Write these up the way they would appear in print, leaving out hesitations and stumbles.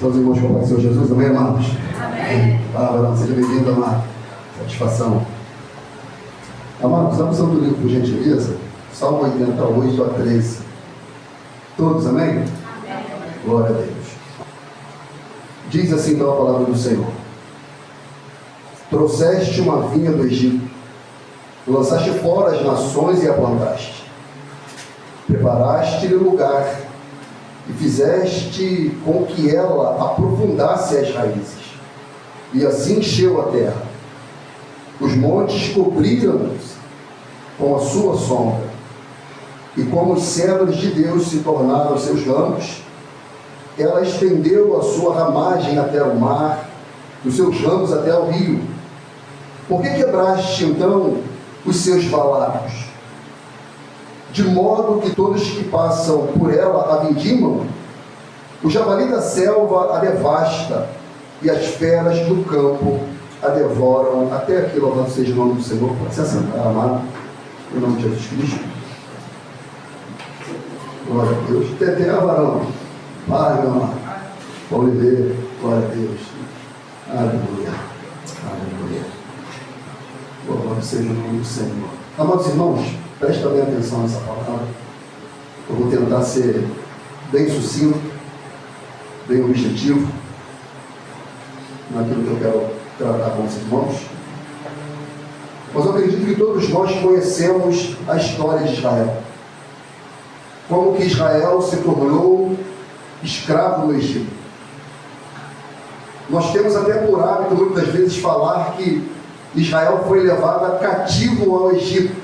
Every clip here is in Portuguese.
Todos os irmãos com o Pai do Senhor Jesus, amém, amados? Amém. Varão, seja bem-vindo, amado. Satisfação. Amados, vamos ao livro, por gentileza, Salmo 88 a 13. Todos, amém? Amém. Glória a Deus. Diz assim então a palavra do Senhor: trouxeste uma vinha do Egito, lançaste fora as nações e a plantaste, preparaste-lhe lugar e fizeste com que ela aprofundasse as raízes, e assim encheu a terra. Os montes cobriram-nos com a sua sombra, e como os cedros de Deus se tornaram seus ramos, ela estendeu a sua ramagem até o mar, os seus ramos até o rio. Por que quebraste então os seus valados? De modo que todos que passam por ela a vindimam? O javali da selva a devasta, e as feras do campo a devoram. Até aqui, louvado seja o nome do Senhor. Pode se assentar, amado, em nome de Jesus Cristo. Glória a Deus. Tete, varão. Pai, meu amado. Oliveira, glória a Deus. Aleluia. Aleluia. Louvado seja o nome do Senhor. Amados irmãos, presta bem atenção nessa palavra. Eu vou tentar ser bem sucinto, bem objetivo naquilo que eu quero tratar com os irmãos. Mas eu acredito que todos nós conhecemos a história de Israel. Como que Israel se tornou escravo no Egito. Nós temos até por hábito muitas vezes falar que Israel foi levado cativo ao Egito.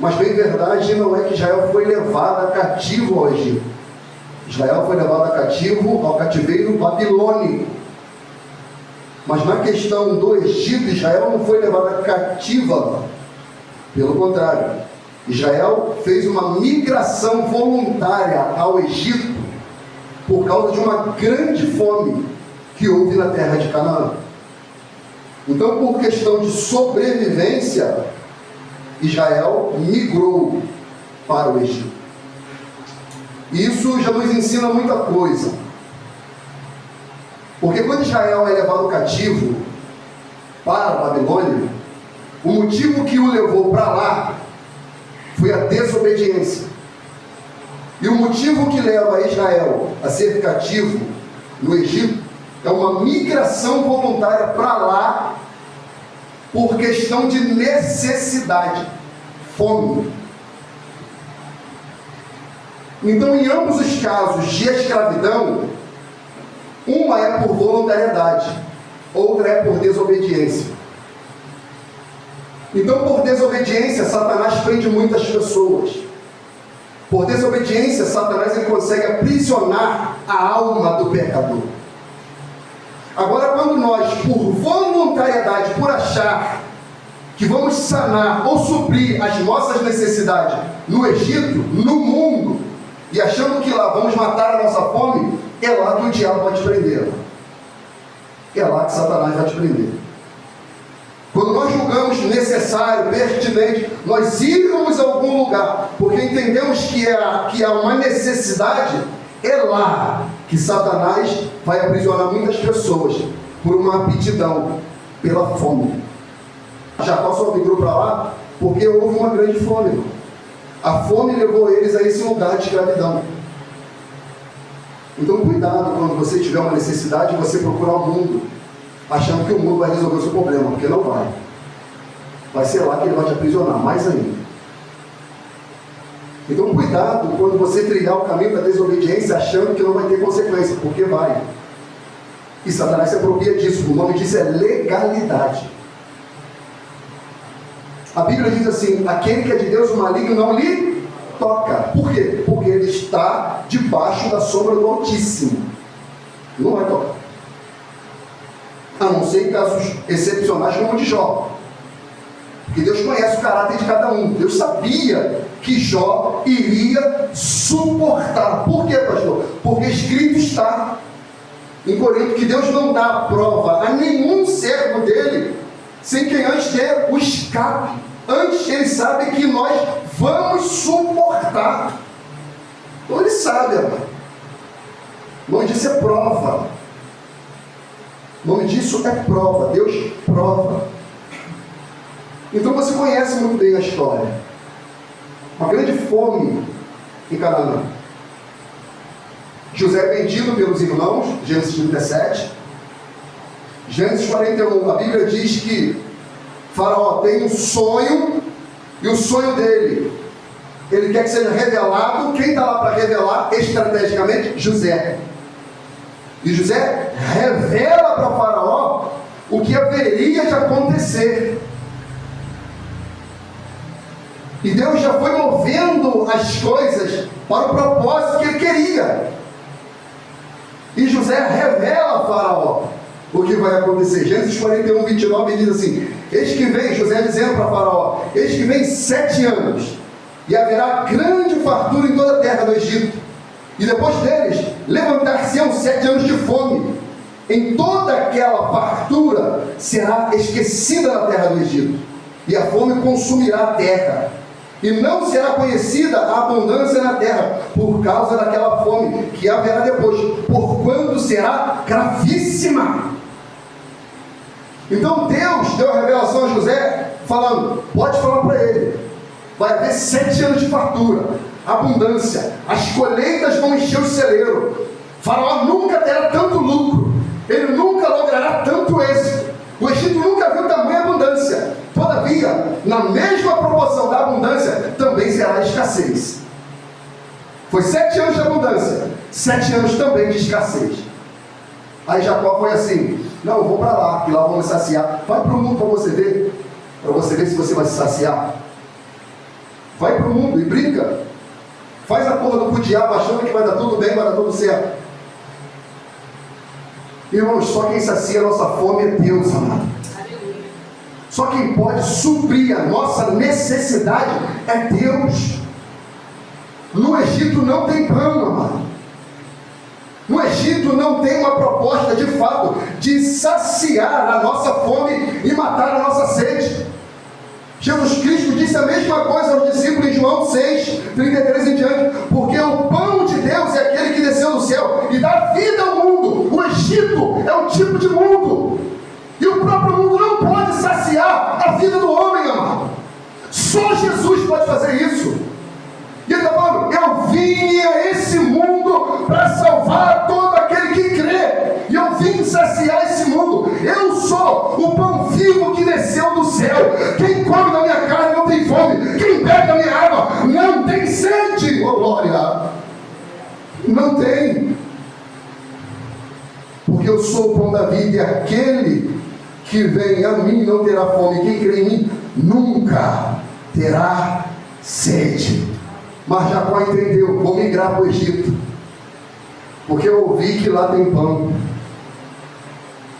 Mas bem verdade não é que Israel foi levado cativo ao Egito. Israel foi levado cativo ao cativeiro babilônico. Mas na questão do Egito, Israel não foi levado cativa. Pelo contrário, Israel fez uma migração voluntária ao Egito por causa de uma grande fome que houve na terra de Canaã. Então, por questão de sobrevivência, Israel migrou para o Egito. E isso já nos ensina muita coisa. Porque quando Israel é levado cativo para a Babilônia, o motivo que o levou para lá foi a desobediência. E o motivo que leva Israel a ser cativo no Egito é uma migração voluntária para lá por questão de necessidade, fome. Então, em ambos os casos de escravidão, uma é por voluntariedade, outra é por desobediência. Então, por desobediência, Satanás prende muitas pessoas. Por desobediência, Satanás ele consegue aprisionar a alma do pecador. Agora, quando nós, por voluntariedade, por achar que vamos sanar ou suprir as nossas necessidades no Egito, no mundo, e achando que lá vamos matar a nossa fome, é lá que o diabo vai te prender. É lá que Satanás vai te prender. Quando nós julgamos necessário, pertinente, nós irmos a algum lugar, porque entendemos que há uma necessidade, é lá que Satanás vai aprisionar muitas pessoas por uma aptidão, pela fome. Jacó só migrou para lá porque houve uma grande fome. A fome levou eles a esse lugar de escravidão. Então cuidado quando você tiver uma necessidade, você procurar o mundo, achando que o mundo vai resolver o seu problema, porque não vai. Vai ser lá que ele vai te aprisionar, mais ainda. Então cuidado quando você trilhar o caminho da desobediência, achando que não vai ter consequência, porque vai. E Satanás se apropria disso, o nome disso é legalidade. A Bíblia diz assim: aquele que é de Deus, o maligno não lhe toca. Por quê? Porque ele está debaixo da sombra do Altíssimo. Não vai tocar. A não ser em casos excepcionais como o de Jó. Porque Deus conhece o caráter de cada um. Deus sabia que Jó iria suportar. Por quê, pastor? Porque escrito está em Corinto que Deus não dá prova a nenhum servo dele sem que antes dê o escape. Antes ele sabe que nós vamos suportar. Então ele sabe, amado. O nome disso é prova. O nome disso é prova. Deus prova. Então você conhece muito bem a história. Uma grande fome em Canaã. José é vendido pelos irmãos, Gênesis 37. Gênesis 41, a Bíblia diz que Faraó tem um sonho, e o sonho dele, ele quer que seja revelado. Quem está lá para revelar estrategicamente? José. E José revela para Faraó o que haveria de acontecer. E Deus já foi movendo as coisas para o propósito que ele queria. E José revela a Faraó o que vai acontecer. Gênesis 41, 29 diz assim: eis que vem, José dizendo para Faraó, eis que vem 7 anos, e haverá grande fartura em toda a terra do Egito, e depois deles levantar-se-ão 7 anos de fome. Em toda aquela fartura será esquecida na terra do Egito, e a fome consumirá a terra, e não será conhecida a abundância na terra, por causa daquela fome que haverá depois, porquanto será gravíssima. Então Deus deu a revelação a José, falando, pode falar para ele, vai haver 7 anos de fartura, abundância, as colheitas vão encher o celeiro, Faraó nunca terá tanto lucro, ele nunca logrará tanto êxito, o Egito nunca viu tamanha abundância. Todavia, na mesma proporção da abundância, também será a escassez. Foi 7 anos de abundância, 7 anos também de escassez. Aí Jacó foi assim, não, eu vou para lá, que lá vão me saciar. Vai para o mundo para você ver se você vai se saciar. Vai para o mundo e brinca. Faz acordo com o diabo achando que vai dar tudo bem, vai dar tudo certo. Irmãos, só quem sacia a nossa fome é Deus, amado. Só quem pode suprir a nossa necessidade é Deus. No Egito não tem pão, amado. No Egito não tem uma proposta de fato de saciar a nossa fome e matar a nossa sede. Jesus Cristo disse a mesma coisa aos discípulos em João 6, 33 em diante, porque o pão de Deus é aquele que desceu do céu e dá vida ao mundo. O Egito é um tipo de mundo, e o próprio mundo não pode saciar a vida do homem, amado. Só Jesus pode fazer isso. E ele está falando, eu vim a esse mundo para salvar todo aquele que crê, e eu vim saciar esse mundo. Eu sou o pão vivo que desceu do céu. Quem come da minha carne não tem fome, quem bebe da minha água não tem sede. Oh glória! Não tem, porque eu sou o pão da vida, e aquele que vem a mim não terá fome, quem crê em mim nunca terá sede. Mas Jacó entendeu, vou migrar para o Egito, porque eu ouvi que lá tem pão.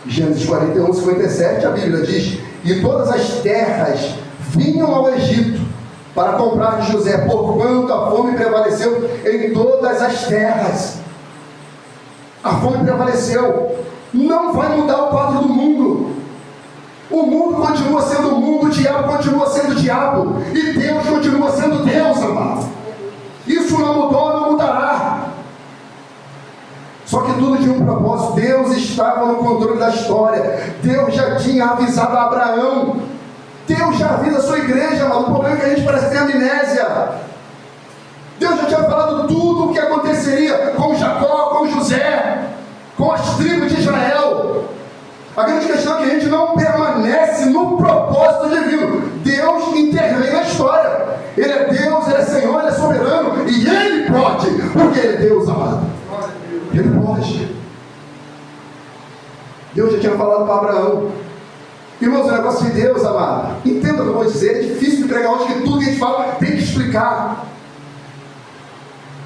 Gênesis 41, 57, a Bíblia diz, e todas as terras vinham ao Egito para comprar de José, porquanto a fome prevaleceu em todas as terras. A fome prevaleceu. Não vai mudar o quadro do mundo. O mundo continua sendo o mundo, o diabo continua sendo o diabo, e Deus continua sendo Deus, amado. Isso não mudou, não mudará. Só que tudo tinha um propósito. Deus estava no controle da história. Deus já tinha avisado a Abraão. Deus já avisa a sua igreja, mas o problema é que a gente parece ter amnésia. Deus já tinha falado tudo o que aconteceria com Jacó, com José, com as tribos de Israel. A grande questão é que a gente não permanece no propósito divino. Deus intervém na história. Ele é Deus, Ele é Senhor, Ele é soberano, e Ele pode, porque Ele é Deus, amado. Ele pode. Deus já tinha falado para Abraão. Irmãos, o negócio de Deus, amado, entenda o que eu vou dizer, é difícil de pregar hoje, que tudo que a gente fala tem que explicar.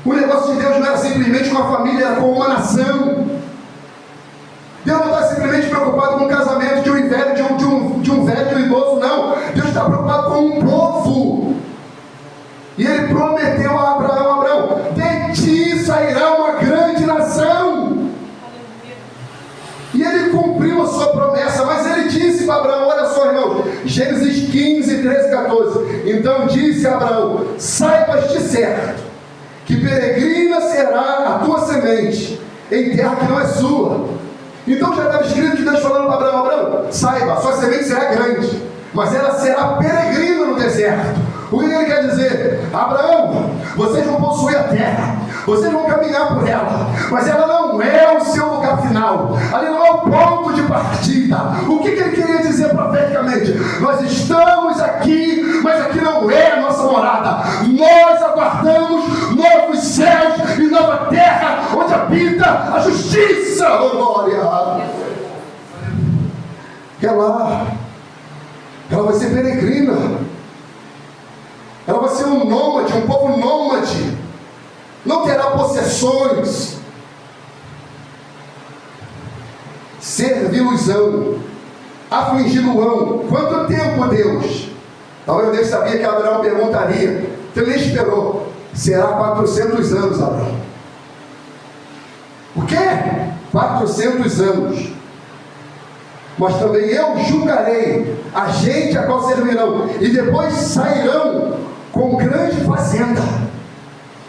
O negócio de Deus não era simplesmente com a família, era com uma nação. Deus não está simplesmente preocupado com o casamento de um velho, de um velho, de um idoso, não. Deus está preocupado com um povo. E Ele prometeu a Abraão, de ti sairá uma grande nação. E Ele cumpriu a sua promessa, mas Ele disse para Abraão, olha só, irmão, Gênesis 15, 13, 14. Então disse a Abraão, saiba de certo, que peregrina será a tua semente, em terra que não é sua. Então já estava escrito que Deus falando para Abraão: Abraão, saiba, sua semente será grande, mas ela será peregrina no deserto. O que ele quer dizer? Abraão, vocês vão possuir a terra, vocês vão caminhar por ela, mas ela não é o seu lugar final, ali não é o ponto de partida. O que ele queria dizer profeticamente? Nós estamos aqui, mas aqui não é a nossa morada. Nós aguardamos novos céus e nova terra, onde habita a justiça. Oh, glória! Ela vai ser peregrina. Ela vai ser um nômade, um povo nômade. Não terá possessões. Servi-los-ão, afligi-lo-ão. Quanto tempo, Deus? Talvez Deus sabia que Abraão perguntaria. Então ele esperou. Será 400 anos, Abraão. O quê? 400 anos. Mas também eu julgarei a gente a qual servirão, e depois sairão com grande fazenda.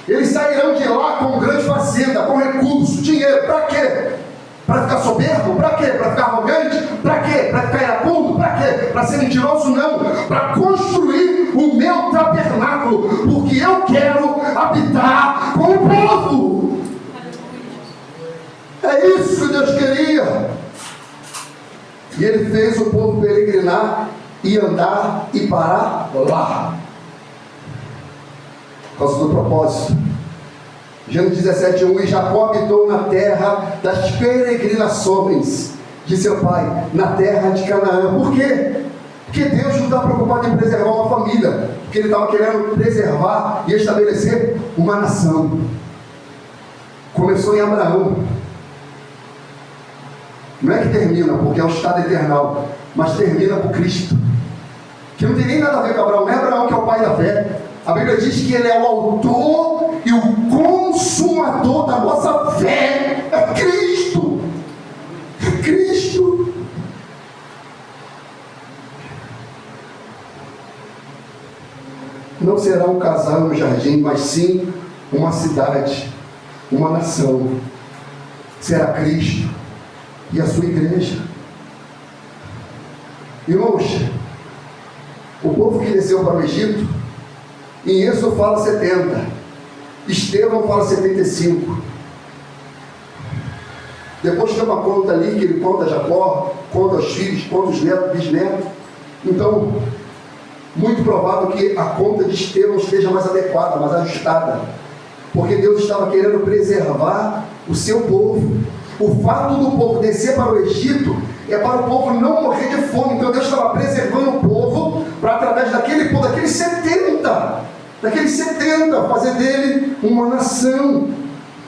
Eles sairão de lá com grande fazenda, com recurso, dinheiro. Para quê? Para ficar soberbo? Para quê? Para ficar arrogante? Para quê? Para ficar iracundo? Para quê? Para ser mentiroso? Não. Para construir o meu tabernáculo, porque eu quero habitar com o povo. É isso que Deus queria. E ele fez o povo peregrinar e andar e parar lá. Por causa do propósito. Gênesis 17:1. E Jacó habitou na terra das peregrinações de seu pai, na terra de Canaã. Por quê? Porque Deus não está preocupado em preservar uma família, porque ele estava querendo preservar e estabelecer uma nação. Começou em Abraão. Não é que termina, porque é um estado eternal, mas termina por Cristo, que não tem nem nada a ver com Abraão. Não é Abraão que é o pai da fé. A Bíblia diz que ele é o autor e o consumador da nossa fé. É Cristo. É Cristo. Não será um casal no jardim, mas sim uma cidade, uma nação. Será Cristo e a sua igreja. Irmãos, o povo que desceu para o Egito, em Êxodo fala 70, Estevão fala 75. Depois tem uma conta ali que ele conta Jacó, conta os filhos, conta os netos, bisnetos. Então, muito provável que a conta de Estevão esteja mais adequada, mais ajustada, porque Deus estava querendo preservar o seu povo. O fato do povo descer para o Egito é para o povo não morrer de fome. Então Deus estava preservando o povo para, através daquele povo, daqueles 70, fazer dele uma nação.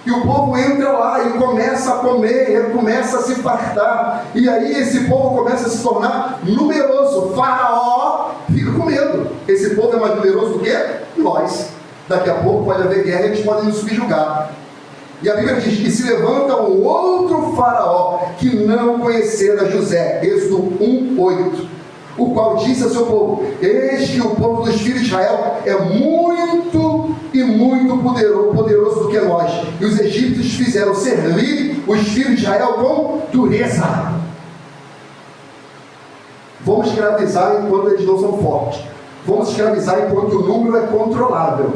E o povo entra lá e começa a comer, ele começa a se fartar. E aí esse povo começa a se tornar numeroso. Faraó fica com medo. Esse povo é mais numeroso do que nós. Daqui a pouco pode haver guerra e eles podem nos subjugar. E a Bíblia diz que se levanta um outro faraó que não conhecera José. Êxodo 1:8. O qual disse ao seu povo: eis que o povo dos filhos de Israel é muito e muito poderoso do que nós. E os egípcios fizeram servir os filhos de Israel com dureza. Vamos escravizar enquanto eles não são fortes. Vamos escravizar enquanto o número é controlável.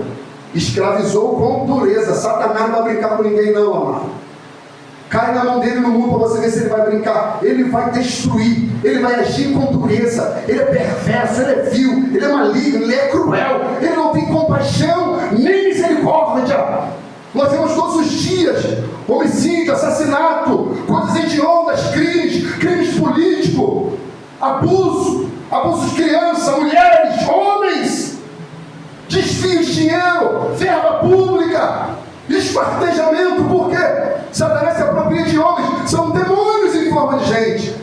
Escravizou com dureza. Satanás não vai brincar com ninguém não, amado. Cai na mão dele no mundo para você ver se ele vai brincar. Ele vai destruir, ele vai agir com dureza. Ele é perverso, ele é vil, ele é maligno, ele é cruel. Ele não tem compaixão nem misericórdia. Nós vemos todos os dias homicídio, assassinato, coisas hediondas, crimes políticos, abuso de criança, mulheres, homens, desvio de dinheiro, verba pública, esquartejamento. Por quê? Satanás se apropria de homens, são demônios em forma de gente,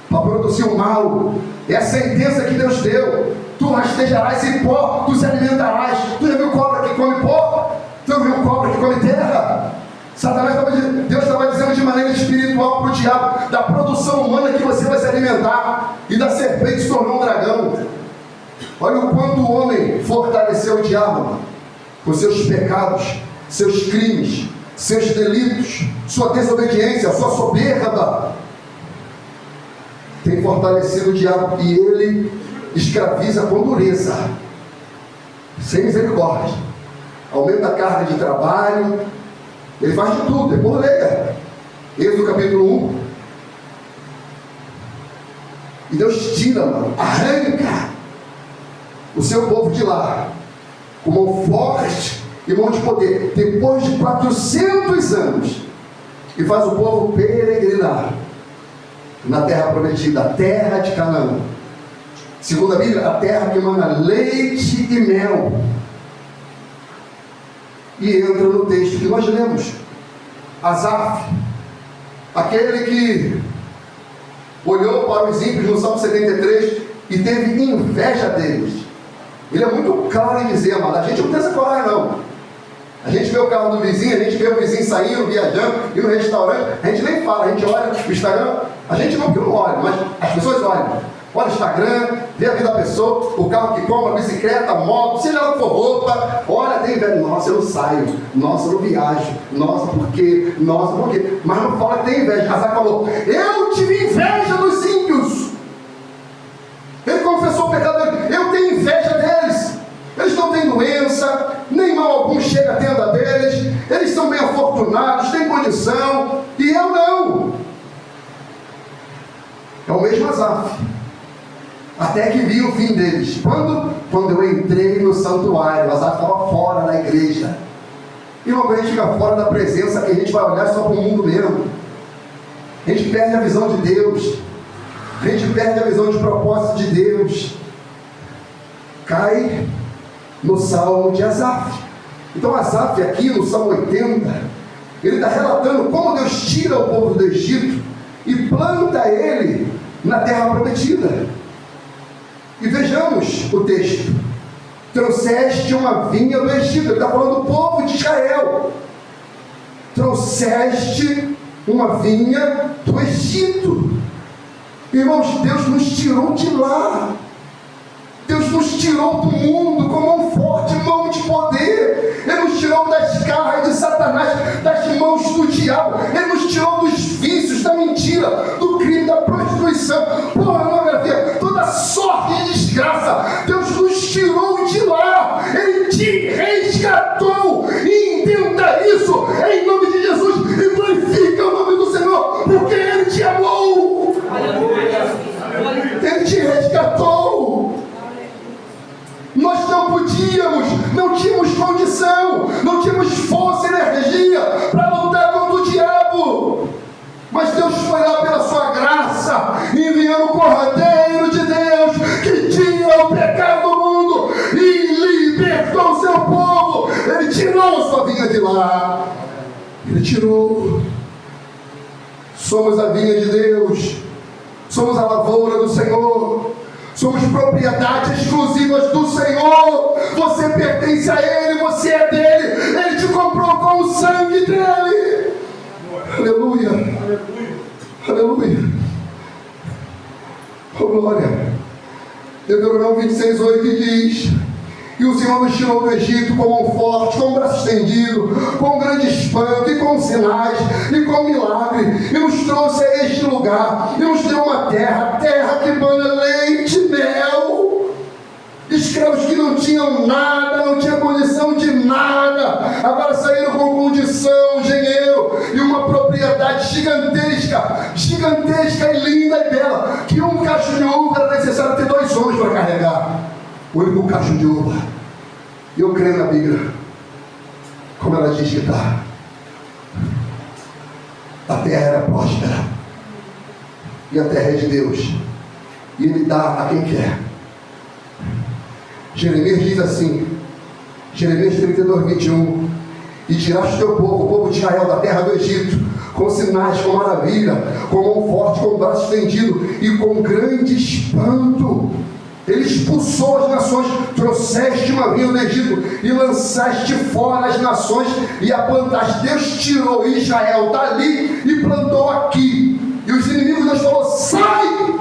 para produzir o mal. É a sentença que Deus deu: tu rastejarás em pó, tu se alimentarás. Tu já viu cobra que come pó? Tu já viu cobra que come terra? Deus estava dizendo de maneira espiritual para o diabo: da produção humana que você vai se alimentar. E da serpente se tornou um dragão. Olha o quanto o homem fortaleceu o diabo com seus pecados, seus crimes, seus delitos, sua desobediência, sua soberba tem fortalecido o diabo, e ele escraviza com dureza, sem misericórdia, aumenta a carga de trabalho, ele faz de tudo. Depois leia Êxodo capítulo 1, e Deus tira, mano, arranca o seu povo de lá, com mão forte e mão de poder, depois de 400 anos, e faz o povo peregrinar na terra prometida, a terra de Canaã. Segundo a Bíblia, a terra que emana leite e mel. E entra no texto que nós lemos, Asaf, aquele que olhou para os ímpios no Salmo 73 e teve inveja deles. Ele é muito claro em dizer, amado, a gente não tem essa coragem não. A gente vê o carro do vizinho, a gente vê o vizinho saindo, viajando, indo no restaurante, a gente nem fala, a gente olha o Instagram, a gente não, porque não olha, mas as pessoas olham. Olha o Instagram, vê a vida da pessoa, o carro que compra, a bicicleta, a moto, seja lá o que for, roupa. Olha, tem inveja, nossa, eu não saio, nossa, eu não viajo, nossa, por quê? Nossa, por quê? Mas não fala que tem inveja. Asaf falou, eu tive inveja dos ímpios. Ele confessou o pecado dele, eu tenho inveja deles. Eles não têm doença, nem mal algum chega à tenda deles, eles são bem afortunados, têm condição, e eu não. É o mesmo Asaf. Até que vi o fim deles. Quando eu entrei no santuário, Asaf estava fora da igreja. E uma vez a gente fica fora da presença, que a gente vai olhar só para o mundo mesmo. A gente perde a visão de Deus. A gente perde a visão de propósito de Deus. Cai no Salmo de Asaf. Então Asaf aqui no Salmo 80, ele está relatando como Deus tira o povo do Egito e planta ele na terra prometida. E vejamos o texto. Trouxeste uma vinha do Egito. Ele está falando do povo de Israel. Trouxeste uma vinha do Egito. Irmãos, Deus nos tirou de lá. Deus nos tirou do mundo com mão forte, mão de poder. Ele nos tirou das garras de Satanás, das mãos do diabo. Ele nos tirou dos vícios, da mentira, do crime, da prostituição, pornografia, toda sorte de desgraça. Deus nos tirou de lá. Ele te resgatou. E entenda isso em nome de Jesus e glorifica o nome do Senhor, porque Ele te amou. Ele te resgatou. Nós não podíamos, não tínhamos condição, não tínhamos força e energia para lutar contra o diabo. Mas Deus foi lá pela sua graça, enviando o Cordeiro de Deus, que tira o pecado do mundo e libertou o seu povo. Ele tirou a sua vinha de lá. Ele tirou. Somos a vinha de Deus. Somos a lavoura do Senhor. Somos propriedades exclusivas do Senhor. Você pertence a Ele, você é dele. Ele te comprou com o sangue dele. Aleluia. Aleluia. Oh, glória. Deuteronômio 26:8 diz: e o Senhor nos tirou do Egito com mão forte, com o braço estendido, com grande espanto, e com sinais, e com milagre, e nos trouxe a este lugar, e nos deu uma terra que mana leite e mel. Escravos que não tinham nada, não tinham condição de nada, agora saíram com condição, dinheiro e uma propriedade gigantesca e linda e bela, que um cacho de uva era necessário ter 2 homens para carregar. O único cacho de uva. Eu creio na Bíblia, como ela diz que está. A terra era próspera, e a terra é de Deus, e Ele dá a quem quer. Jeremias diz assim, Jeremias 32:21: e tiraste o teu povo, o povo de Israel, da terra do Egito, com sinais, com maravilha, com mão forte, com braço estendido e com grande espanto. Ele expulsou as nações, trouxeste uma vinha do Egito e lançaste fora as nações e a plantaste. Deus tirou Israel dali e plantou aqui. E os inimigos, Deus falou: sai!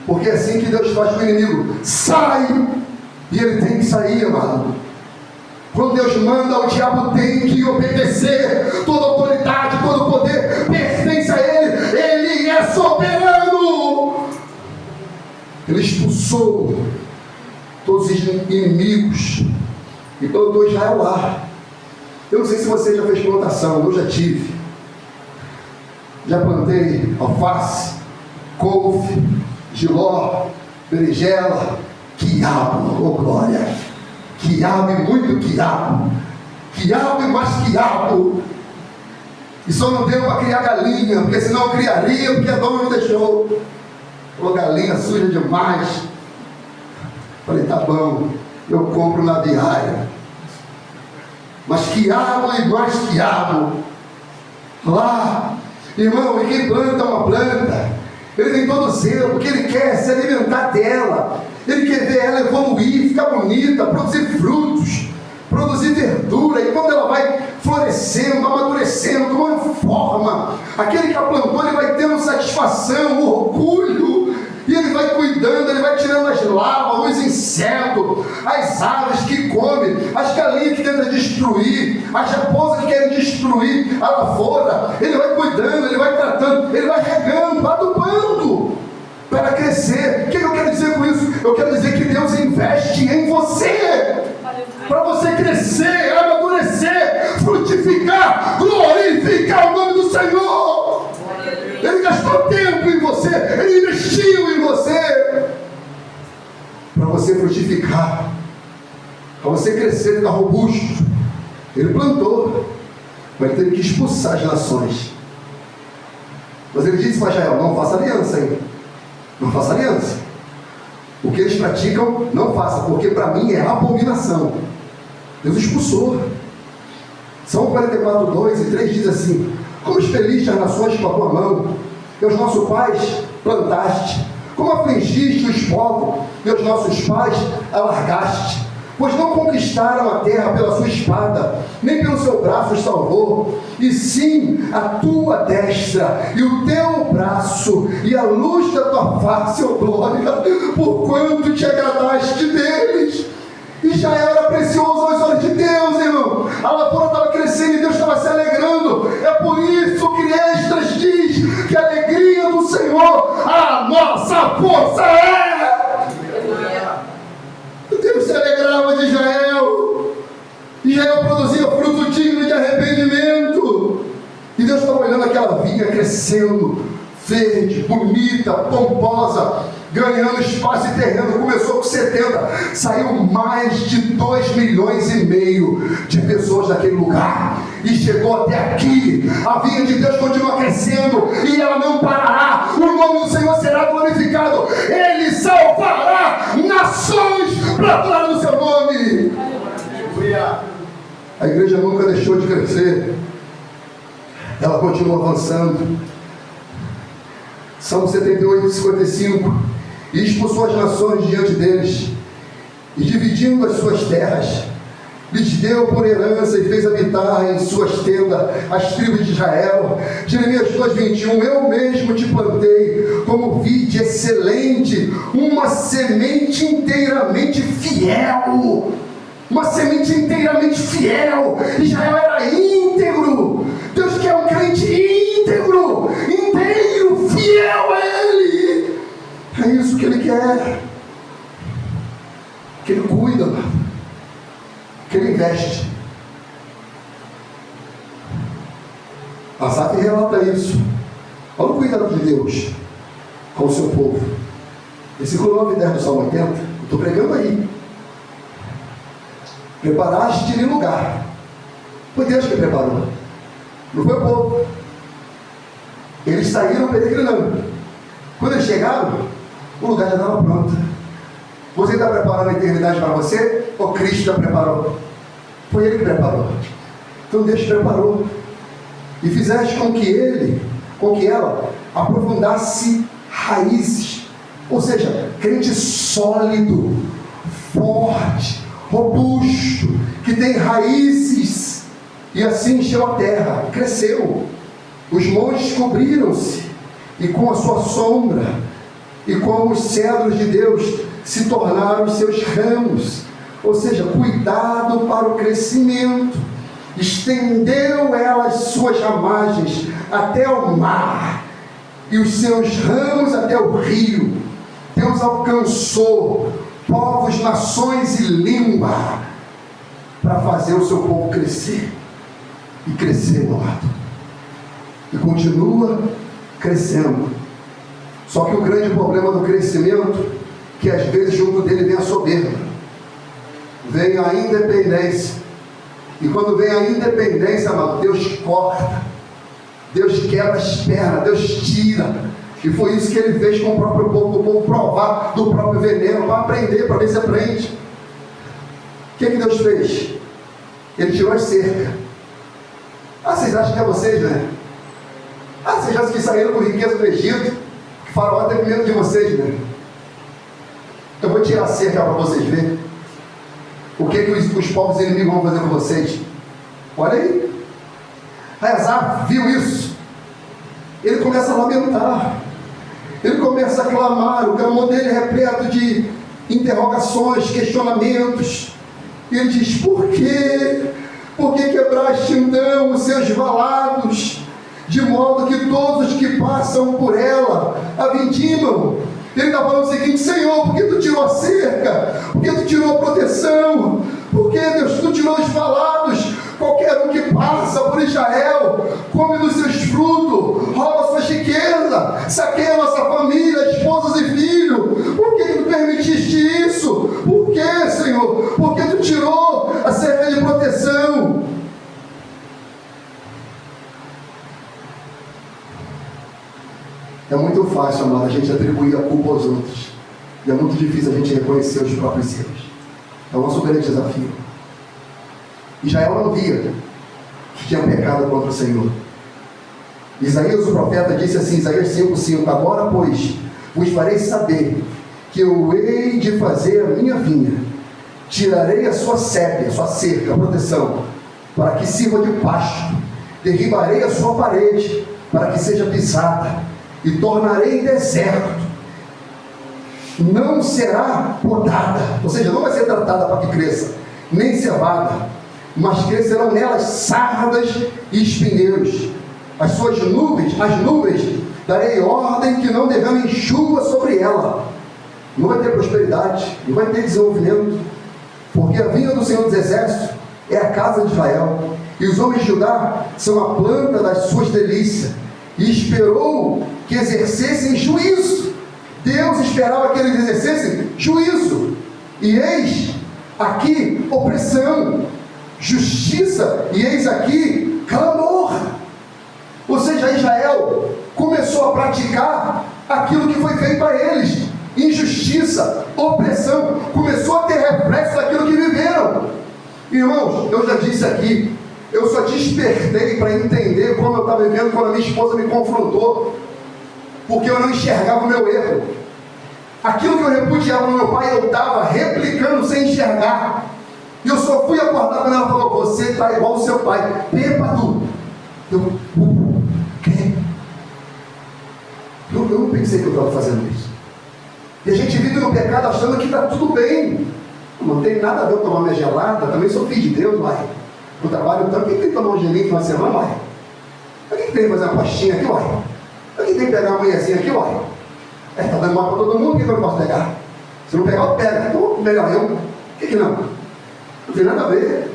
Porque é assim que Deus faz com o inimigo: sai! E ele tem que sair, amado. Quando Deus manda, o diabo tem que obedecer. Toda autoridade, todo poder pertence a Ele. Ele é soberano. Ele expulsou todos os inimigos e plantou Israel lá. Eu não sei se você já fez plantação, eu já tive. Já plantei alface, couve, giló, berinjela, quiabo, oh glória! Quiabo e muito quiabo, quiabo e mais quiabo. E só não deu para criar galinha, porque senão eu criaria, porque a dona não deixou. Falou, galinha suja demais. Falei, tá bom, eu compro na diária. Mas quiabo e mais quiabo. Lá, irmão, e quem planta uma planta, ele tem todo zelo, porque ele quer se alimentar dela. Ele quer ver ela evoluir, ficar bonita, produzir frutos, produzir verdura. E quando ela vai florescendo, amadurecendo, tomando forma, aquele que a plantou, ele vai tendo satisfação, orgulho. E ele vai cuidando, ele vai tirando as larvas, os insetos, as aves que comem, as galinhas que tentam destruir, as raposas que querem destruir a lavoura. Ele vai cuidando, ele vai tratando, ele vai regando, adubando para crescer. O que eu quero dizer com isso? Eu quero dizer que Deus investe em você para você crescer, amadurecer, frutificar, glorificar o nome do Senhor. Ele gastou tempo em você, ele investiu em você para você frutificar, para você crescer, ficar robusto. Ele plantou, mas ele teve que expulsar as nações. Mas ele disse para Israel: não faça aliança ainda, não faça aliança. O que eles praticam, não faça, porque para mim é abominação. Deus expulsou. Salmo 44, 2 e 3 diz assim: como expeliste as nações com a tua mão, e os nossos pais plantaste. Como afligiste os povos, e os nossos pais alargaste. Pois não conquistaram a terra pela sua espada, nem pelo seu braço os salvou, e sim a tua destra, e o teu braço, e a luz da tua face, ó glória, porquanto te agradaste deles. Israel era precioso aos olhos de Deus, irmão. A lavoura estava crescendo e Deus estava se alegrando. É por isso que Esdras diz que a alegria do Senhor, a nossa força é. Deus se alegrava de Israel. Israel produzia fruto digno de arrependimento. E Deus estava olhando aquela vinha crescendo, verde, bonita, pomposa, ganhando espaço e terreno. Começou com 70, saiu mais de 2,5 milhões de pessoas daquele lugar, e chegou até aqui. A vinha de Deus continua crescendo, e ela não parará. O nome do Senhor será glorificado. Ele salvará nações para a glória do seu nome. A igreja nunca deixou de crescer, ela continua avançando. Salmo 78, 55: e expulsou as nações diante deles, e dividindo as suas terras, lhes deu por herança e fez habitar em suas tendas as tribos de Israel. Jeremias 2,21: eu mesmo te plantei como vide excelente, uma semente inteiramente fiel. Uma semente inteiramente fiel. Israel era íntegro. Deus quer um crente íntegro, inteiro, fiel a Ele. É isso que Ele quer. Que Ele cuida, que Ele investe. Asaf relata isso. Olha o cuidado de Deus com o seu povo. Versículo 9 e 10 do Salmo 80. Eu estou pregando aí. Preparaste-lhe lugar. Foi Deus que preparou, não foi o povo. Eles saíram peregrinando. Quando eles chegaram, o lugar já estava pronto. Você está preparando a eternidade para você? Ou Cristo já preparou? Foi Ele que preparou. Então Deus preparou. E fizeste com que ela aprofundasse raízes. Ou seja, crente sólido, forte, robusto, que tem raízes. E assim encheu a terra, cresceu. Os montes cobriram-se, e com a sua sombra, e como os cedros de Deus se tornaram os seus ramos. ou seja, cuidado para o crescimento. Estendeu ela as suas ramagens até o mar, e os seus ramos até o rio. Deus alcançou povos, nações e língua, para fazer o seu povo crescer. E crescer, meu lado. E continua crescendo. Só que o grande problema do crescimento, que às vezes junto dele vem a soberba, vem a independência. E quando vem a independência, amado, Deus corta, Deus quebra as pernas, Deus tira. E foi isso que ele fez com o próprio povo, o povo provar do próprio veneno, para aprender, para ver se aprende. O que Deus fez? Ele tirou as cercas. Vocês acham que é vocês, né? Vocês acham que saíram com riqueza do Egito? Que Faraó teve medo de vocês, né? Eu vou tirar a cerca para vocês verem o que os povos inimigos vão fazer com vocês. Olha aí. Azar viu isso. Ele começa a lamentar. Ele começa a clamar. O clamor dele é repleto de interrogações, questionamentos. E ele diz: por quê? Por que quebraste então os seus valados, de modo que todos os que passam por ela a vindimam? Ele está falando o seguinte: Senhor, por que tu tirou a cerca? Por que tu tirou a proteção? Por que, Deus, tu tirou os valados? Qualquer um que passa por Israel come dos seus frutos, rouba sua riqueza, saqueia nossa família, esposas e filhos. Por que tu permitiste isso? Por que, Senhor? Por que tu tirou a cerca de proteção? É muito fácil, amado, a gente atribuir a culpa aos outros. E é muito difícil a gente reconhecer os próprios erros. É o nosso grande desafio. Israel não via que tinha pecado contra o Senhor. Isaías, o profeta, disse assim, Isaías 5:5: agora, pois, vos farei saber que eu hei de fazer a minha vinha. Tirarei a sua sépia, a sua cerca, a proteção, para que sirva de pasto. Derribarei a sua parede, para que seja pisada, e tornarei em deserto. Não será podada, ou seja, não vai ser tratada para que cresça, nem cevada, mas crescerão nelas sardas e espinheiros. As suas nuvens, as nuvens, darei ordem que não derramem chuva sobre ela. Não vai ter prosperidade, não vai ter desenvolvimento, porque a vinha do Senhor dos Exércitos é a casa de Israel, e os homens de Judá são a planta das suas delícias. E esperou que exercessem juízo. Deus esperava que eles exercessem juízo. E eis aqui opressão, justiça, e eis aqui clamor. Ou seja, Israel começou a praticar aquilo que foi feito a eles. Injustiça, opressão, começou a ter reflexo daquilo que viveram. Irmãos, eu já disse aqui, eu só despertei para entender como eu estava vivendo quando a minha esposa me confrontou, porque eu não enxergava o meu erro. Aquilo que eu repudiava no meu pai, eu estava replicando sem enxergar. E eu só fui acordar quando ela falou: você está igual ao seu pai, bêbado. Eu não pensei que eu estava fazendo isso. E a gente vive no pecado achando que está tudo bem. Não tem nada a ver eu tomar minha gelada, também sou filho de Deus, vai. No trabalho, então, quem tem que tomar um gelinho no final de semana, vai? Quem tem que fazer uma pastinha aqui, vai? Quem tem que pegar uma manhãzinha aqui, vai? Está dando mal para todo mundo, por que eu não posso pegar? Se não pegar, eu pego. Então, melhor eu. Por que não? Não tem nada a ver.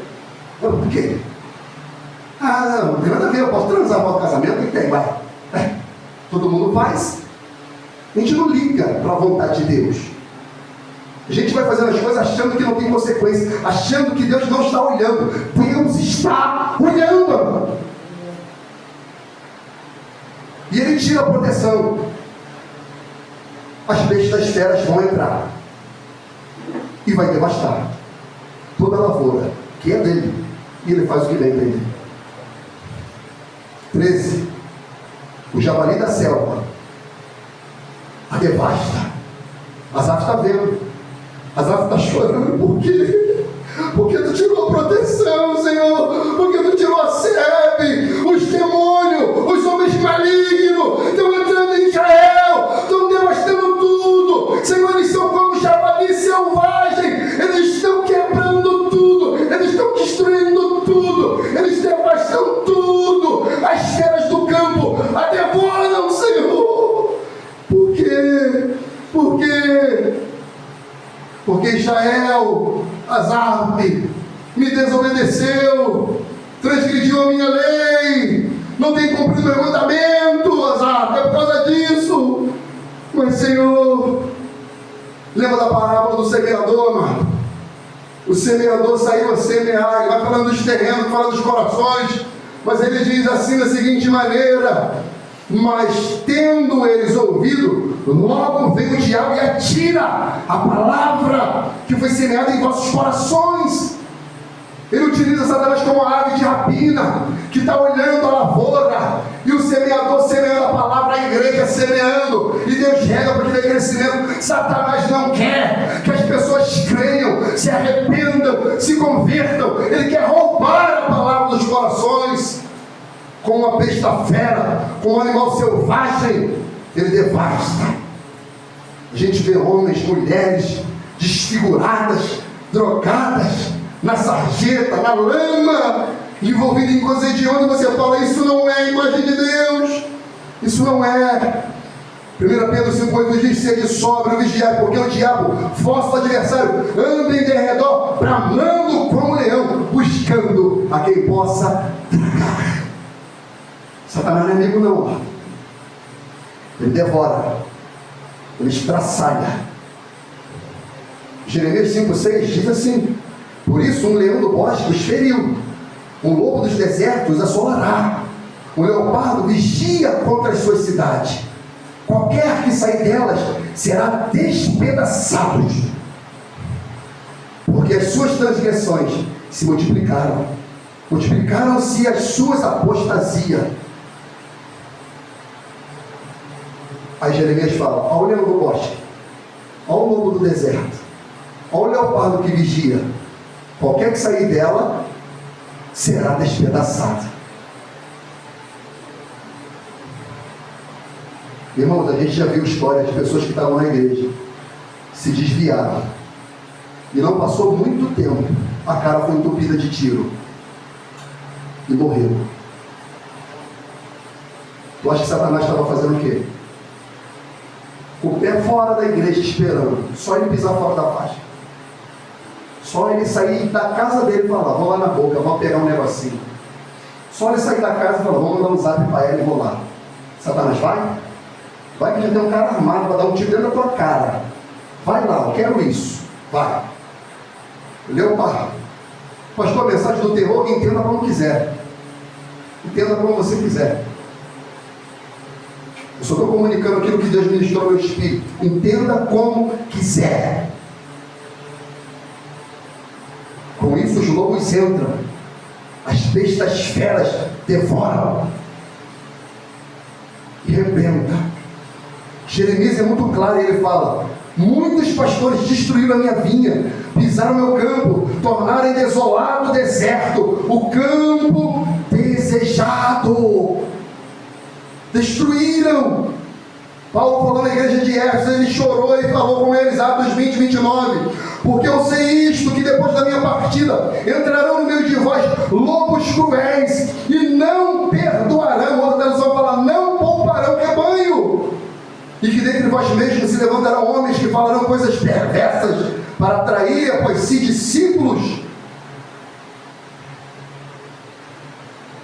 Não, por quê? Não tem nada a ver, eu posso transar após o casamento, o que tem, vai? Todo mundo faz. A gente não liga para a vontade de Deus. A gente vai fazendo as coisas achando que não tem consequência, achando que Deus não está olhando. Deus está olhando. E Ele tira a proteção. As bestas feras vão entrar e vai devastar toda a lavoura que é dele, e Ele faz o que bem para ele. 13. O javali da selva a devasta. Asaf está vendo. Asaf está chorando. Por quê? Porque tu tirou a proteção, Senhor. Porque tu tirou a sebe. Os demônios, os homens malignos estão entrando em Israel, estão devastando tudo. Senhor, eles são como javali selvagem. Eles estão quebrando Israel, Azar-me, me desobedeceu, transgrediu a minha lei, não tem cumprido meu mandamento, Azar, é por causa disso. Mas, Senhor, lembra da parábola do semeador, mano? O semeador saiu a semear, ele vai falando dos terrenos, falando dos corações, mas ele diz assim da seguinte maneira: mas tendo eles ouvido, logo vem o diabo e atira a palavra que foi semeada em vossos corações. Ele utiliza Satanás como ave de rapina, que está olhando a lavoura, e o semeador semeando a palavra, a igreja semeando, e Deus rega para que dê crescimento. Satanás não quer que as pessoas creiam, se arrependam, se convertam. Ele quer roubar a palavra dos corações. Com uma besta fera, com um animal selvagem, ele devasta. A gente vê homens, mulheres desfiguradas, drogadas, na sarjeta, na lama, envolvido em coisas de onde você fala: isso não é a imagem de Deus, isso não é. 1 Pedro 5,8 diz: sede sóbrio, vigiai, porque o diabo, vosso adversário, anda em derredor, bramando como leão, buscando a quem possa tragar. Satanás não é amigo não, ele devora, ele estraçalha. Jeremias 5,6 diz assim: por isso um leão do bosque os feriu, um lobo dos desertos os assolará, o leopardo vigia contra as suas cidades, qualquer que sair delas será despedaçado, porque as suas transgressões se multiplicaram, multiplicaram-se as suas apostasias. Aí Jeremias fala: olha o leão do bosque, olha o lobo do deserto, olha o leopardo que vigia, qualquer que sair dela será despedaçado. Irmãos, a gente já viu histórias de pessoas que estavam na igreja, se desviaram, e não passou muito tempo, a cara foi entupida de tiro e morreram. Tu acha que Satanás estava fazendo o quê? O pé fora da igreja esperando, só ele pisar fora da faixa, só ele sair da casa dele e falar: vou lá na boca, vou pegar um negocinho. Só ele sair da casa e falar: vou mandar um zap para ela e vou lá. Satanás vai? Vai que já tem um cara armado para dar um tiro dentro da tua cara. Vai lá, eu quero isso. Vai. Leopardo. Pastor, a mensagem do terror, entenda como quiser. Entenda como você quiser. Eu só estou comunicando aquilo que Deus ministrou ao meu espírito. Entenda como quiser. Com isso os lobos entram, as bestas feras devoram e rebentam. Jeremias é muito claro, ele fala: muitos pastores destruíram a minha vinha, pisaram meu campo, tornaram desolado o deserto, o campo desejado. Destruíram. Paulo falou na igreja de Éfeso, ele chorou e falou com eles, Atos 20, 29: porque eu sei isto, que depois da minha partida entrarão no meio de vós lobos cruéis, e não perdoarão. Outra tradução fala: não pouparão rebanho, e que dentre vós mesmos se levantarão homens que falarão coisas perversas para atrair após si discípulos.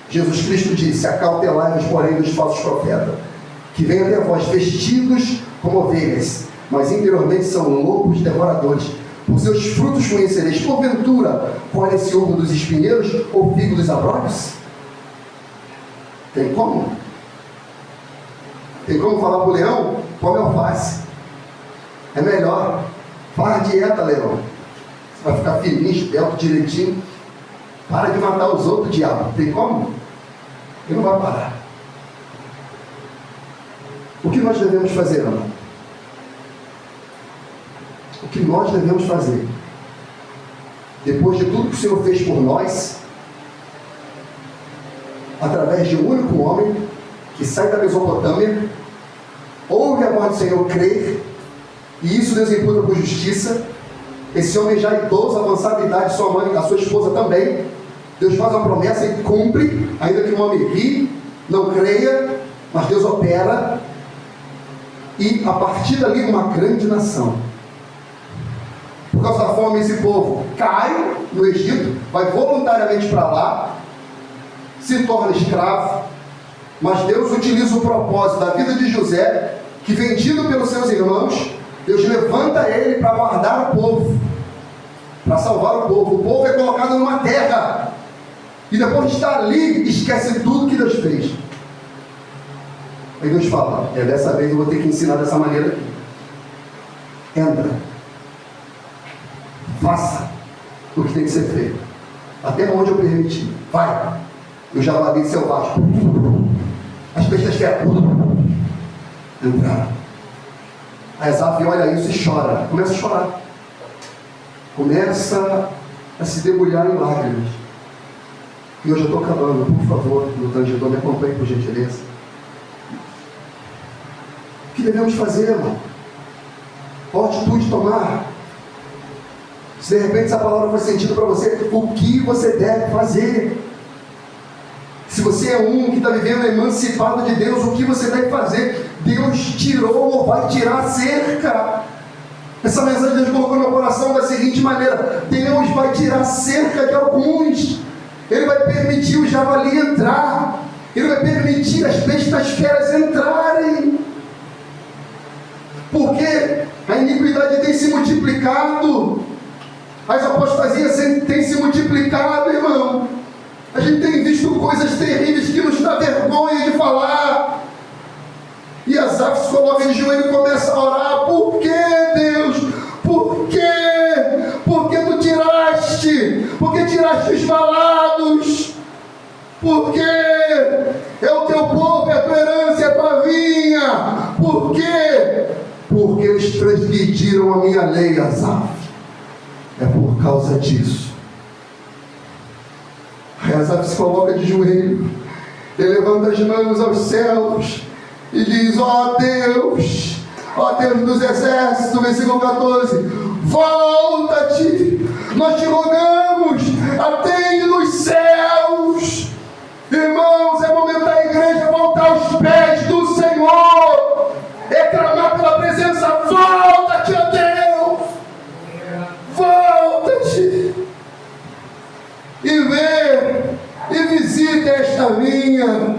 Jesus Cristo disse: acautelai-vos, porém, dos falsos profetas, que vêm até vós vestidos como ovelhas, mas interiormente são lobos devoradores. Por seus frutos conhecereis. Porventura, colhe-se uva dos espinheiros ou figo dos abrolhos? Tem como? Tem como falar para o leão? Come alface. É melhor. Faz dieta, leão. Você vai ficar fininho, esbelto, direitinho. Para de matar os outros, diabo. Tem como? Ele não vai parar. O que nós devemos fazer, irmão? O que nós devemos fazer? Depois de tudo que o Senhor fez por nós, através de um único homem que sai da Mesopotâmia, ouve a voz do Senhor, crer, e isso Deus imputa por justiça. Esse homem já idoso, avançado de idade, sua mãe, a sua esposa também. Deus faz uma promessa e cumpre, ainda que o homem ri, não creia, mas Deus opera, e a partir dali uma grande nação. causa da fome, esse povo cai no Egito, vai voluntariamente para lá, se torna escravo, mas Deus utiliza o propósito da vida de José, que vendido pelos seus irmãos, Deus levanta ele para guardar o povo, para salvar o povo. O povo é colocado numa terra, e depois de estar ali, esquece tudo que Deus fez. Aí Deus fala: dessa vez eu vou ter que ensinar dessa maneira aqui. Entra, faça o que tem que ser feito, até onde eu permitir. Vai. O javali selvagem, as bestas feras entraram. A Asaf olha isso e chora, começa a chorar, começa a se debulhar em lágrimas. E eu já estou acabando, por favor, no tangedor, me acompanhe por gentileza. O que devemos fazer, irmão? Qual atitude tomar? Se de repente essa palavra faz sentido para você, o que você deve fazer? Se você é um que está vivendo emancipado de Deus, o que você deve fazer? Deus tirou ou vai tirar a cerca. Essa mensagem Deus colocou no meu coração da seguinte maneira: Deus vai tirar a cerca de alguns. Ele vai permitir o javali entrar. Ele vai permitir as bestas feras entrarem. Porque a iniquidade tem se multiplicado. As apostasias têm se multiplicado, irmão. A gente tem visto coisas terríveis que nos dá vergonha de falar. E Asaf se coloca de joelho e começa a orar. Por que, Deus? Por quê? Por que tu tiraste? Por que tiraste os valados? Por quê? É o teu povo, é a tua herança, é a tua vinha. Por quê? Porque eles transgrediram a minha lei, Asaf. É por causa disso. Aí Asaf se coloca de joelho, ele levanta as mãos aos céus e diz: ó Deus dos exércitos, versículo 14, volta-te, nós te rogamos, atende nos céus. Irmãos, é momento da igreja voltar aos pés do Senhor, é clamar pela presença. Volta-te, ó Deus, volta-te e vê e visita esta vinha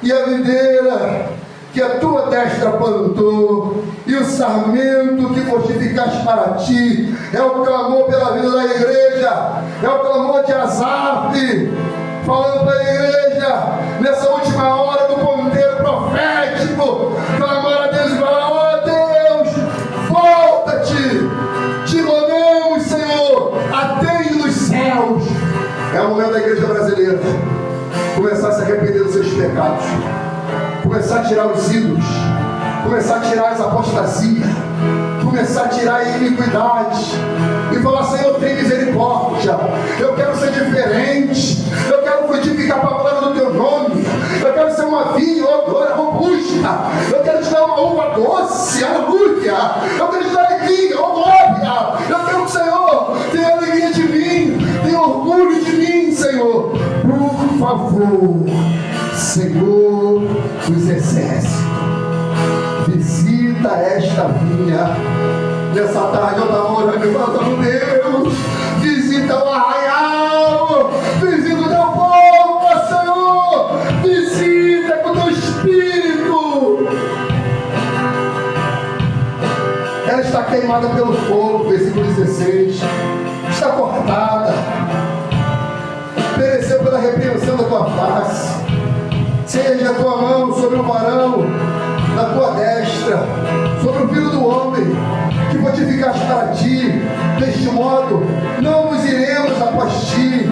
e a videira que a tua destra plantou, e o sarmento que fortificaste para ti. É o clamor pela vida da igreja, é o clamor de Asaf, falando para a igreja, nessa última hora do ponteiro profético, clamar a Deus e falar: ó Deus, volta-te, te rogamos, Senhor, atende nos céus. É o momento da igreja brasileira começar a se arrepender dos seus pecados, começar a tirar os ídolos, começar a tirar as apostasias, começar a tirar a iniquidade e falar: Senhor, tem misericórdia, eu quero ser diferente, eu quero frutificar a palavra do teu nome, eu quero ser uma vinha, ó glória, robusta, eu quero te dar uma uva doce, aleluia, eu quero te dar alegria, ó glória, eu quero que o Senhor tenha alegria de mim, tenha orgulho de mim, Senhor. Por favor, Senhor dos exércitos, visita esta vinha. Nessa tarde eu estava orando e falando: Deus, visita o arraial, visita o teu povo, ó Senhor, visita com o teu espírito. Ela está queimada pelo fogo, versículo 16, está cortada, pereceu pela repreensão da tua face. Seja a tua mão sobre o varão da tua destra, sobre o filho do homem que fortificaste para ti. Deste modo não nos iremos após ti,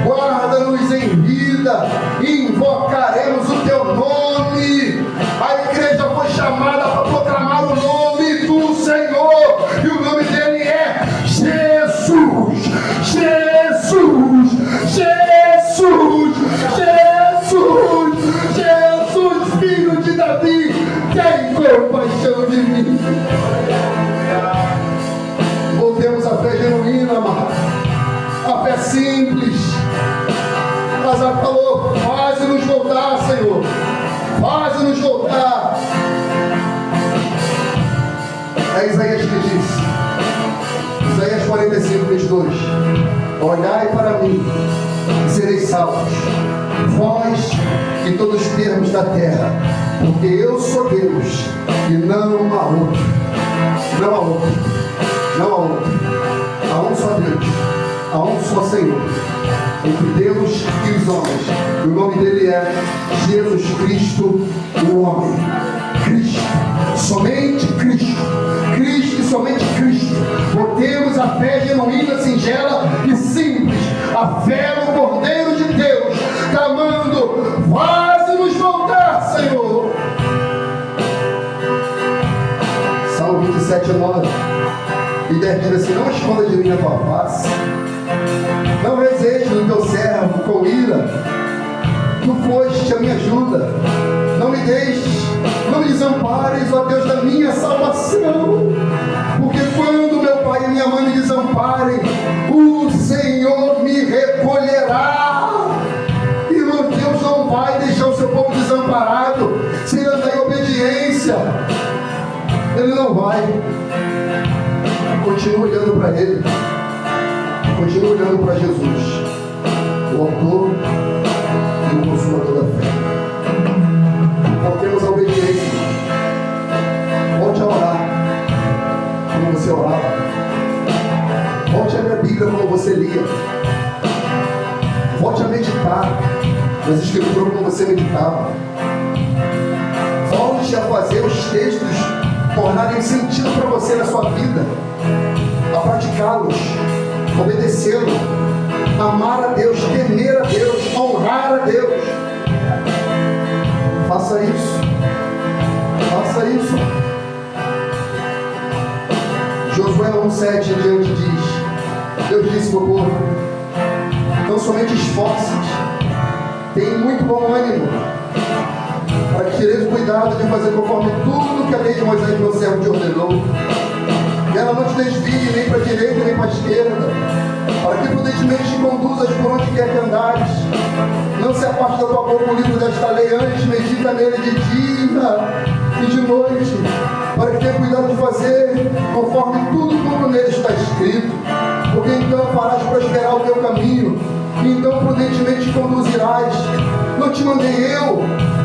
guarda-nos em vida e invocaremos o teu nome. A igreja foi chamada para proclamar o nome do Senhor, e o nome dele é Jesus, Jesus, Jesus, Jesus, Jesus, filho de Davi, tem compaixão de mim. Voltemos à fé genuína, amado, a fé simples. Asaf falou: faz-nos voltar, Senhor, faz-nos voltar. É Isaías que disse, Isaías 45, 22. Olhai para mim e sereis salvos, vós e todos os termos da terra, porque eu sou Deus e não há outro. Não há outro. Não há outro. Há um só Deus. Há um só Senhor. Entre Deus e os homens. E o nome dele é Jesus Cristo, o homem. Cristo. Somente Cristo. Cristo e somente Cristo. Botemos a fé genuína, singela e simples. A fé no Cordeiro de Deus, clamando: faz-nos voltar, Senhor. Salmo 27, 9 e 10 diz assim: não esconda de mim a tua face, não reseje no teu servo com ira, tu foste a minha ajuda, não me deixes, não me desampares, ó Deus da minha salvação, porque quando meu pai e minha mãe me desamparem, o Senhor me recolherá. E meu Deus não vai deixar o seu povo desamparado, se ele andar em obediência. Ele não vai. Continua olhando para Ele. Continua olhando para Jesus, o autor e o consumador da fé. Voltemos à obediência. Volte a orar como você orava. Volte a ler a Bíblia como você lia. Volte a meditar nas Escrituras como você meditava. Volte a fazer os textos tornarem sentido para você na sua vida, a praticá-los, obedecê-los, amar a Deus, temer a Deus, honrar a Deus. Faça isso. Faça isso. Josué 1,7 em diante diz: Deus disse para o povo: não somente esforços, tenham muito bom ânimo, para que tereis cuidado de fazer conforme tudo que a lei de Moisés, meu servo, te ordenou. E ela não te desvie nem para a direita nem para a esquerda, para que prudentemente te conduzas por onde quer que andares. Não se aparte da tua boca o livro desta lei, antes medita nele de dia e de noite, para que tenha cuidado de fazer conforme tudo quanto nele está escrito, porque então farás prosperar o teu caminho, e então prudentemente te conduzirás. Não te mandei eu?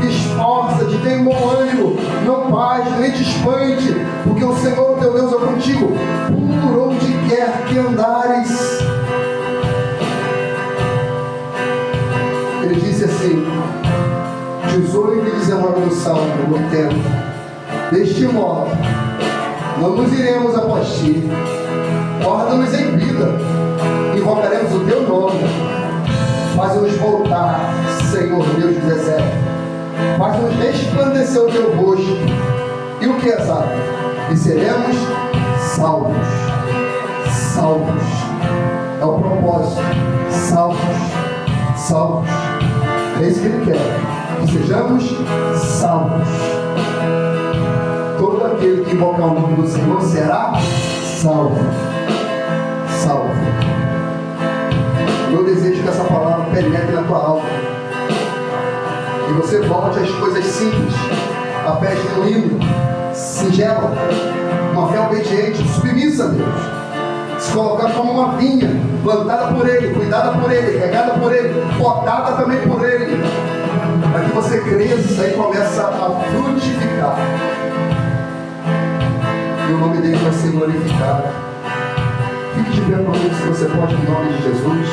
Esforça-te, tenha bom ânimo, não pares, nem te espante, porque o Senhor teu Deus é contigo, por onde quer que andares. Ele disse assim, 18 e 19 do Salmo 80: deste modo, não nos iremos após ti, guarda-nos em vida, invocaremos o teu nome, faz-nos voltar, Senhor Deus dos exércitos, faz-nos resplandecer o teu rosto, e o que é salvo? E seremos salvos. Salvos. É o propósito. Salvos. Salvos. É isso que Ele quer. Que sejamos salvos. Todo aquele que invocar o nome do Senhor será salvo. Salvo. Eu desejo que essa palavra penetre na tua alma. E você volte às coisas simples. A fé genuína, singela, uma fé obediente, submissa a Deus. Se colocar como uma vinha, plantada por Ele, cuidada por Ele, regada por Ele, potada também por Ele, para que você cresça e comece a frutificar. E o nome dele vai ser glorificado. Fique de pé comigo, se você pode, em nome de Jesus.